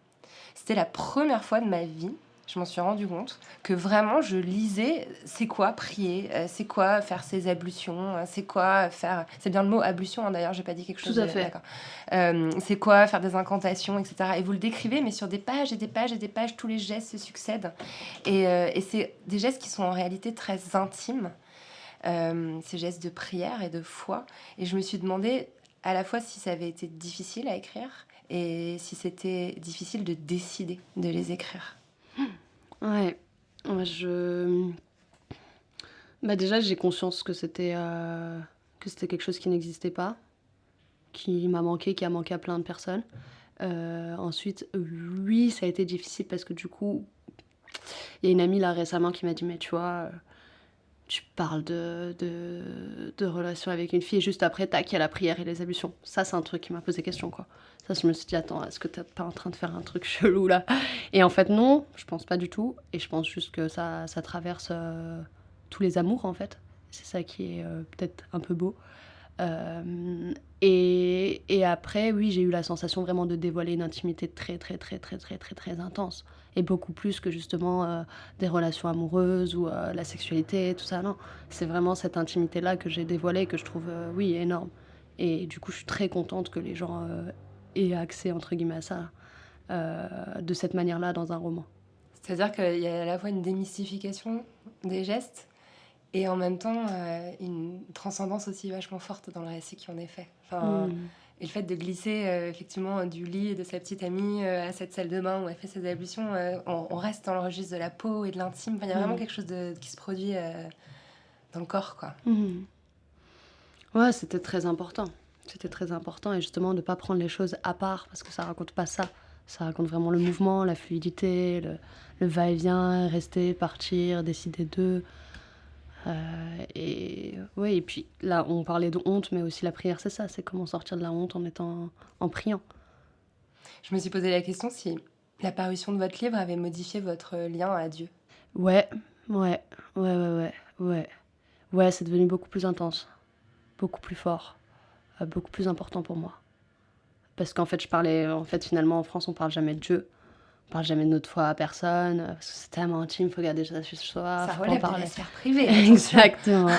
C'était la première fois de ma vie, je m'en suis rendu compte, que vraiment je lisais c'est quoi prier, c'est quoi faire ses ablutions, c'est quoi faire... C'est bien le mot ablution, hein, d'ailleurs, j'ai pas dit quelque chose. Tout à fait. D'accord. C'est quoi faire des incantations, etc. Et vous le décrivez, mais sur des pages et des pages et des pages, tous les gestes se succèdent. Et c'est des gestes qui sont en réalité très intimes, ces gestes de prière et de foi. Et je me suis demandé à la fois si ça avait été difficile à écrire et si c'était difficile de décider de les écrire. Ouais, déjà j'ai conscience que c'était quelque chose qui n'existait pas, qui m'a manqué, qui a manqué à plein de personnes. Ensuite, oui, ça a été difficile parce que du coup, il y a une amie là récemment qui m'a dit, mais tu vois, tu parles de relations avec une fille et juste après, tac, il y a la prière et les ablutions. Ça, c'est un truc qui m'a posé question, quoi. Ça, je me suis dit, attends, est-ce que t'es pas en train de faire un truc chelou là? Et en fait, non, je pense pas du tout. Et je pense juste que ça traverse tous les amours, en fait. C'est ça qui est peut-être un peu beau. Et après, oui, j'ai eu la sensation vraiment de dévoiler une intimité très, très, très, très, très, très, très intense. Et beaucoup plus que justement des relations amoureuses ou la sexualité, tout ça. Non, c'est vraiment cette intimité-là que j'ai dévoilée, que je trouve, oui, énorme. Et du coup, je suis très contente que les gens aient accès, entre guillemets, à ça, de cette manière-là, dans un roman. C'est-à-dire qu'il y a à la fois une démystification des gestes et en même temps une transcendance aussi vachement forte dans le récit qui en est fait. Enfin, et le fait de glisser effectivement du lit de sa petite amie à cette salle de bain où elle fait ses ablutions, on reste dans le registre de la peau et de l'intime. Enfin, il y a vraiment quelque chose qui se produit dans le corps, quoi. Ouais, c'était très important. C'était très important, et justement de ne pas prendre les choses à part, parce que ça raconte pas ça. Ça raconte vraiment le mouvement, la fluidité, le va-et-vient, rester, partir, décider d'eux. Et puis là, on parlait de honte, mais aussi la prière, c'est ça. C'est comment sortir de la honte en priant. Je me suis posé la question si la parution de votre livre avait modifié votre lien à Dieu. Ouais, c'est devenu beaucoup plus intense, beaucoup plus fort, beaucoup plus important pour moi. Parce qu'en fait, finalement, en France, on parle jamais de Dieu. On parle jamais de notre foi à personne, parce que c'est tellement intime, il faut garder ça chez soi. Ça relève de la sphère privée. Exactement.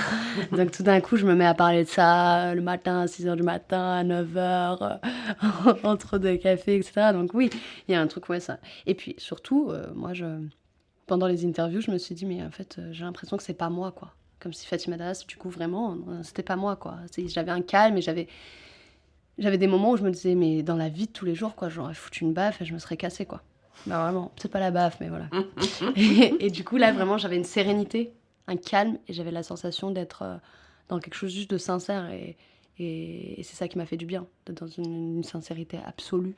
Donc tout d'un coup, je me mets à parler de ça le matin, à 6h du matin, à 9h, entre deux cafés, etc. Donc oui, il y a un truc, ouais, ça. Et puis surtout, moi, pendant les interviews, je me suis dit, mais en fait, j'ai l'impression que c'est pas moi, quoi. Comme si Fatima Das, du coup, vraiment, c'était pas moi, quoi. J'avais un calme et j'avais des moments où je me disais, mais dans la vie de tous les jours, quoi, j'aurais foutu une baffe et je me serais cassée, quoi. Bah vraiment, peut-être pas la baffe, mais voilà. et du coup, là, vraiment, j'avais une sérénité, un calme, et j'avais la sensation d'être dans quelque chose juste de sincère, et c'est ça qui m'a fait du bien, d'être dans une sincérité absolue,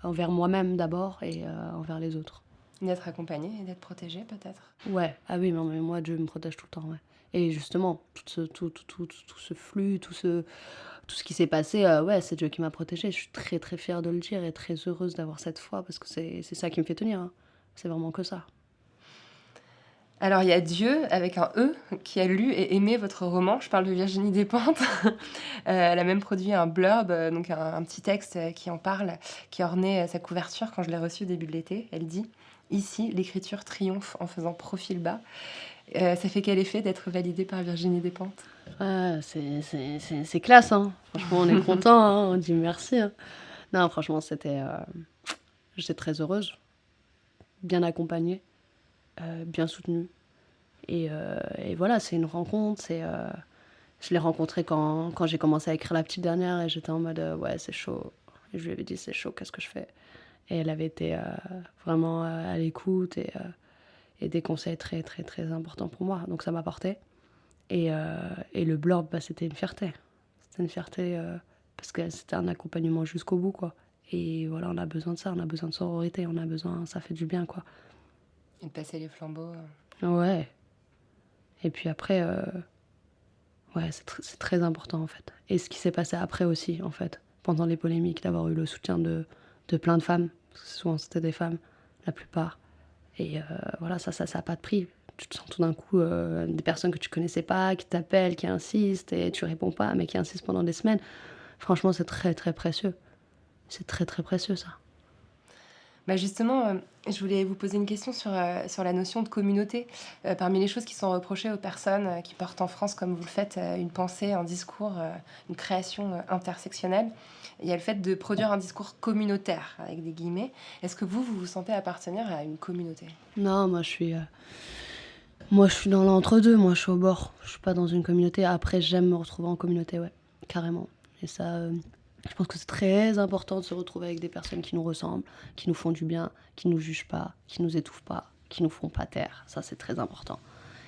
envers moi-même d'abord, et envers les autres. D'être accompagnée et d'être protégée, peut-être. Ouais, ah oui, mais moi, Dieu me protège tout le temps, ouais. Et justement, tout ce flux, tout ce qui s'est passé, ouais, c'est Dieu qui m'a protégée. Je suis très très fière de le dire et très heureuse d'avoir cette foi, parce que c'est ça qui me fait tenir, hein. C'est vraiment que ça. Alors il y a Dieu, avec un E, qui a lu et aimé votre roman. Je parle de Virginie Despentes. Elle a même produit un blurb, donc un petit texte qui en parle, qui ornait sa couverture quand je l'ai reçue au début de l'été. Elle dit « Ici, l'écriture triomphe en faisant profil bas ». Ça fait quel effet d'être validée par Virginie Despentes? C'est classe, hein. Franchement, on est content, hein. On dit merci, hein. Non, franchement, j'étais très heureuse, bien accompagnée, bien soutenue. Et voilà, c'est une rencontre. Je l'ai rencontrée quand j'ai commencé à écrire la petite dernière, et j'étais en mode ouais, c'est chaud. Et je lui avais dit, c'est chaud, qu'est-ce que je fais? Et elle avait été vraiment à l'écoute, et des conseils très, très, très importants pour moi. Donc ça m'a porté. Et le blurb, bah, c'était une fierté. C'était une fierté parce que c'était un accompagnement jusqu'au bout, quoi. Et voilà, on a besoin de ça, on a besoin de sororité, ça fait du bien, quoi. Et de passer les flambeaux. Ouais. Et puis après, ouais, c'est très important, en fait. Et ce qui s'est passé après aussi, en fait, pendant les polémiques, d'avoir eu le soutien de plein de femmes, parce que souvent c'était des femmes, la plupart. Et voilà, ça a pas de prix. Tu te sens tout d'un coup des personnes que tu connaissais pas, qui t'appellent, qui insistent, et tu réponds pas, mais qui insistent pendant des semaines. Franchement, c'est très, très précieux. C'est très, très précieux, ça. Bah justement, je voulais vous poser une question sur la notion de communauté. Parmi les choses qui sont reprochées aux personnes qui portent en France, comme vous le faites, une pensée, un discours, une création intersectionnelle, il y a le fait de produire un discours communautaire, avec des guillemets. Est-ce que vous vous sentez appartenir à une communauté? Non, moi je suis dans l'entre-deux, moi je suis au bord. Je suis pas dans une communauté. Après, j'aime me retrouver en communauté, ouais, carrément. Et ça, je pense que c'est très important de se retrouver avec des personnes qui nous ressemblent, qui nous font du bien, qui nous jugent pas, qui nous étouffent pas, qui nous font pas taire. Ça, c'est très important.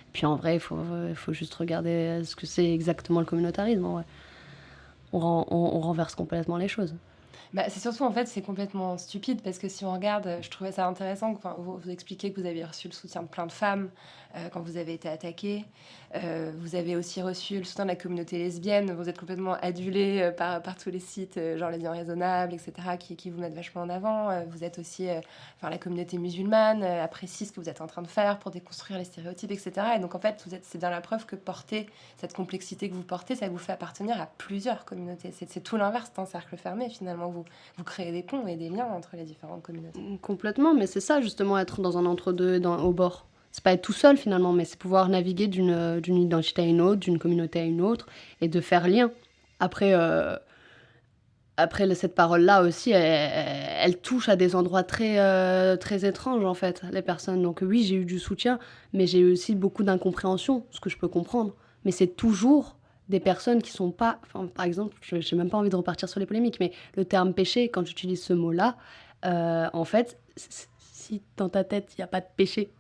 Et puis en vrai, il faut juste regarder ce que c'est exactement le communautarisme, en vrai. on renverse complètement les choses. Bah, c'est surtout, en fait, c'est complètement stupide parce que si on regarde, je trouvais ça intéressant, enfin, vous expliquez que vous avez reçu le soutien de plein de femmes quand vous avez été attaquée. Vous avez aussi reçu le soutien de la communauté lesbienne. Vous êtes complètement adulée par tous les sites, genre Les Liens Raisonnables, etc., qui vous mettent vachement en avant. Vous êtes aussi, la communauté musulmane apprécie ce que vous êtes en train de faire pour déconstruire les stéréotypes, etc. Et donc, en fait, c'est bien la preuve que porter cette complexité que vous portez, ça vous fait appartenir à plusieurs communautés. C'est tout l'inverse d'un cercle fermé, finalement. Vous créez des ponts et des liens entre les différentes communautés. Complètement, mais c'est ça justement, être dans un entre-deux, au bord. C'est pas être tout seul finalement, mais c'est pouvoir naviguer d'une identité à une autre, d'une communauté à une autre, et de faire lien. Après, cette parole-là aussi, elle touche à des endroits très étranges en fait, les personnes. Donc oui, j'ai eu du soutien, mais j'ai eu aussi beaucoup d'incompréhension, ce que je peux comprendre. Mais c'est toujours des personnes qui sont pas... Enfin, par exemple, j'ai même pas envie de repartir sur les polémiques, mais le terme péché, quand tu utilises ce mot-là, en fait, si dans ta tête, il n'y a pas de péché,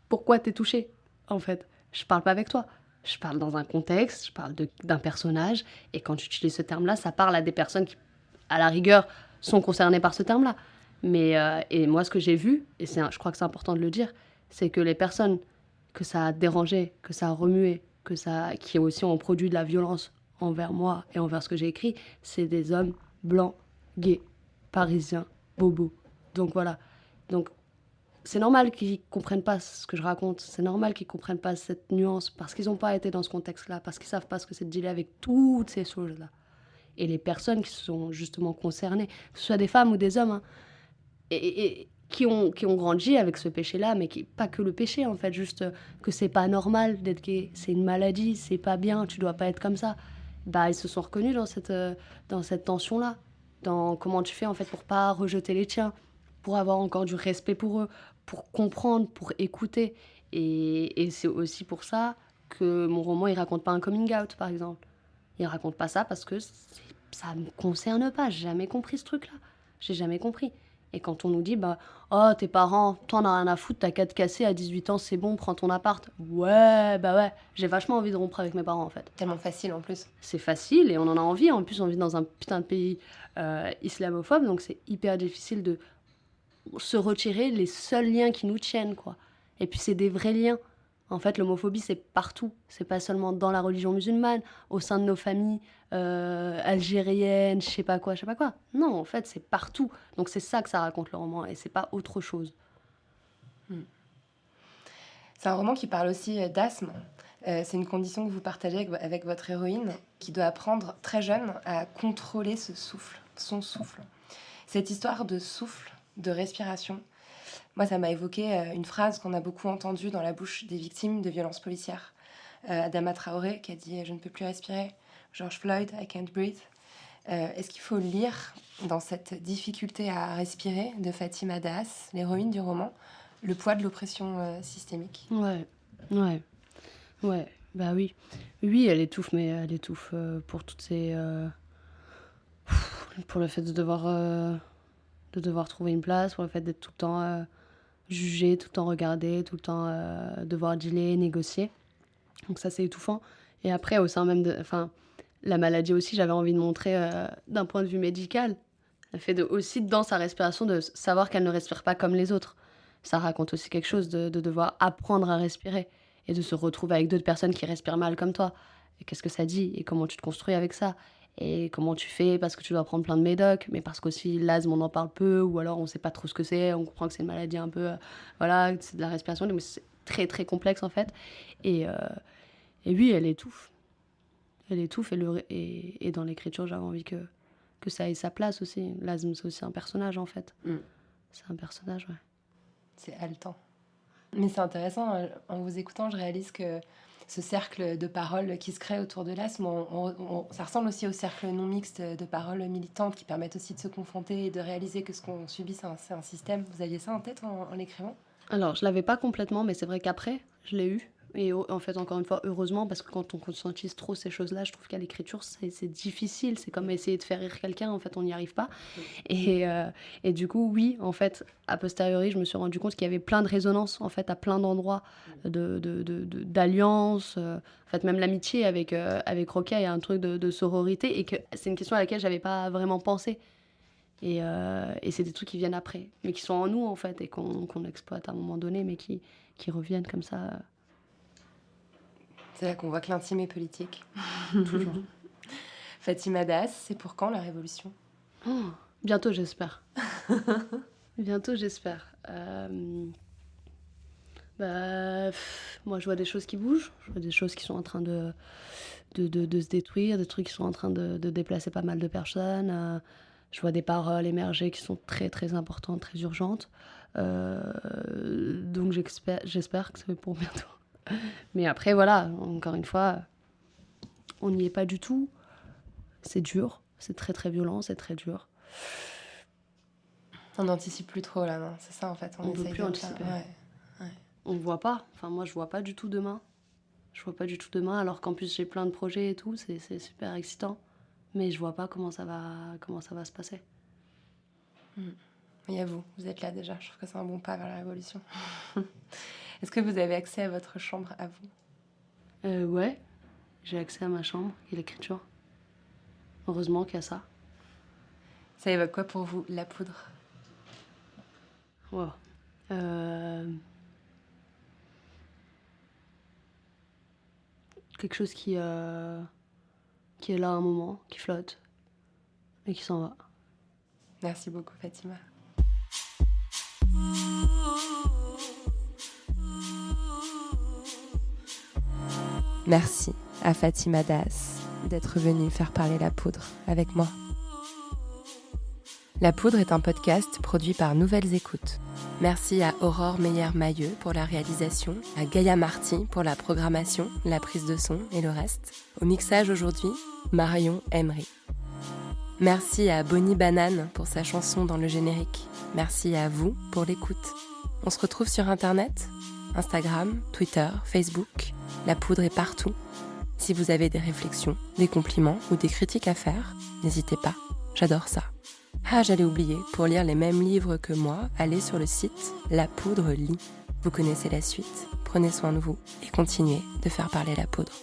pourquoi t'es touché, en fait? Je parle pas avec toi. Je parle dans un contexte, je parle d'un personnage, et quand tu utilises ce terme-là, ça parle à des personnes qui, à la rigueur, sont concernées par ce terme-là. Mais, et moi, ce que j'ai vu, et je crois que c'est important de le dire, c'est que les personnes que ça a dérangé, que ça a remué, qui aussi ont produit de la violence envers moi et envers ce que j'ai écrit, c'est des hommes blancs, gays, parisiens, bobos. Donc voilà. Donc c'est normal qu'ils comprennent pas ce que je raconte, c'est normal qu'ils comprennent pas cette nuance, parce qu'ils n'ont pas été dans ce contexte-là, parce qu'ils savent pas ce que c'est de dealer avec toutes ces choses-là. Et les personnes qui sont justement concernées, que ce soit des femmes ou des hommes, hein, et qui ont grandi avec ce péché-là, mais pas que le péché, en fait, juste que c'est pas normal d'être gay, c'est une maladie, c'est pas bien, tu dois pas être comme ça. Bah, ils se sont reconnus dans cette tension-là, dans comment tu fais, en fait, pour pas rejeter les tiens, pour avoir encore du respect pour eux, pour comprendre, pour écouter. Et c'est aussi pour ça que mon roman, il raconte pas un coming out, par exemple. Il raconte pas ça parce que ça me concerne pas, j'ai jamais compris ce truc-là. J'ai jamais compris. Et quand on nous dit, oh, tes parents, t'en as rien à foutre, t'as qu'à te casser, à 18 ans, c'est bon, prends ton appart. Ouais, j'ai vachement envie de rompre avec mes parents, en fait. Tellement facile, en plus. C'est facile, et on en a envie. En plus, on vit dans un putain de pays islamophobe, donc c'est hyper difficile de se retirer les seuls liens qui nous tiennent, quoi. Et puis, c'est des vrais liens. En fait, l'homophobie, c'est partout. C'est pas seulement dans la religion musulmane, au sein de nos familles algériennes, je sais pas quoi. Non, en fait, c'est partout. Donc c'est ça que ça raconte, le roman, et c'est pas autre chose. C'est un roman qui parle aussi d'asthme. C'est une condition que vous partagez avec votre héroïne, qui doit apprendre très jeune à contrôler son souffle. Cette histoire de souffle, de respiration, moi, ça m'a évoqué une phrase qu'on a beaucoup entendue dans la bouche des victimes de violences policières. Adama Traoré qui a dit « Je ne peux plus respirer ». George Floyd, « I can't breathe ». Est-ce qu'il faut lire dans cette difficulté à respirer de Fatima Das, l'héroïne du roman, le poids de l'oppression systémique ? Ouais, bah oui. Oui, elle étouffe, mais elle étouffe pour toutes ces... pour le fait de devoir trouver une place, pour le fait d'être tout le temps jugée, tout le temps regardée, tout le temps devoir dealer, négocier. Donc ça, c'est étouffant. Et après, au sein même de... la maladie aussi, j'avais envie de montrer d'un point de vue médical, le fait aussi, dans sa respiration, de savoir qu'elle ne respire pas comme les autres. Ça raconte aussi quelque chose de devoir apprendre à respirer et de se retrouver avec d'autres personnes qui respirent mal comme toi. Et qu'est-ce que ça dit et comment tu te construis avec ça? Et comment tu fais parce que tu dois prendre plein de médocs, mais parce qu'aussi l'asthme, on en parle peu, ou alors on sait pas trop ce que c'est, on comprend que c'est une maladie un peu... c'est de la respiration, mais c'est très très complexe en fait. Et oui, elle étouffe. Elle étouffe, et dans l'écriture, j'avais envie que ça ait sa place aussi. L'asthme, c'est aussi un personnage en fait. C'est un personnage, ouais. C'est haletant. Mais c'est intéressant, en vous écoutant, je réalise que ce cercle de paroles qui se crée autour de l'asthme, ça ressemble aussi au cercle non mixte de paroles militantes qui permettent aussi de se confronter et de réaliser que ce qu'on subit, c'est un système. Vous aviez ça en tête en l'écrivant ? Alors, je l'avais pas complètement, mais c'est vrai qu'après, je l'ai eu. Et en fait, encore une fois, heureusement, parce que quand on conscientise trop ces choses-là, je trouve qu'à l'écriture, c'est difficile. C'est comme essayer de faire rire quelqu'un, en fait, on n'y arrive pas. Et du coup, oui, en fait, a posteriori, je me suis rendu compte qu'il y avait plein de résonances, en fait, à plein d'endroits d'alliances. En fait, même l'amitié avec Rokia, il y a un truc de sororité, et que c'est une question à laquelle je n'avais pas vraiment pensé. Et c'est des trucs qui viennent après, mais qui sont en nous, en fait, et qu'on exploite à un moment donné, mais qui reviennent comme ça. C'est là qu'on voit que l'intime est politique. Toujours. Fatima Das, c'est pour quand la révolution ? Bientôt, j'espère. Bientôt, j'espère. Moi, je vois des choses qui bougent. Je vois des choses qui sont en train de se détruire, des trucs qui sont en train de déplacer pas mal de personnes. Je vois des paroles émerger qui sont très, très importantes, très urgentes. Donc, j'espère que c'est pour bientôt. Mais après, voilà, encore une fois, on n'y est pas du tout. C'est dur, c'est très, très violent, c'est très dur. On n'anticipe plus trop, là, non ? C'est ça, en fait. On ne peut plus anticiper. Ouais. On ne voit pas. Enfin, moi, je ne vois pas du tout demain. Alors qu'en plus, j'ai plein de projets et tout. C'est super excitant. Mais je ne vois pas comment ça va se passer. Il y a vous êtes là déjà. Je trouve que c'est un bon pas vers la révolution. Est-ce que vous avez accès à votre chambre à vous ? Ouais, j'ai accès à ma chambre et l'écriture. Heureusement qu'il y a ça. Ça évoque quoi pour vous, la poudre ? Wow. Quelque chose qui est là un moment, qui flotte et qui s'en va. Merci beaucoup, Fatima. Merci à Fatima Das d'être venue faire parler la poudre avec moi. La Poudre est un podcast produit par Nouvelles Écoutes. Merci à Aurore Meyer-Mailleux pour la réalisation, à Gaïa Marty pour la programmation, la prise de son et le reste. Au mixage aujourd'hui, Marion Emery. Merci à Bonnie Banane pour sa chanson dans le générique. Merci à vous pour l'écoute. On se retrouve sur Internet, Instagram, Twitter, Facebook. La Poudre est partout. Si vous avez des réflexions, des compliments ou des critiques à faire, n'hésitez pas, j'adore ça. Ah, j'allais oublier, pour lire les mêmes livres que moi, allez sur le site La Poudre lit. Vous connaissez la suite, prenez soin de vous et continuez de faire parler la poudre.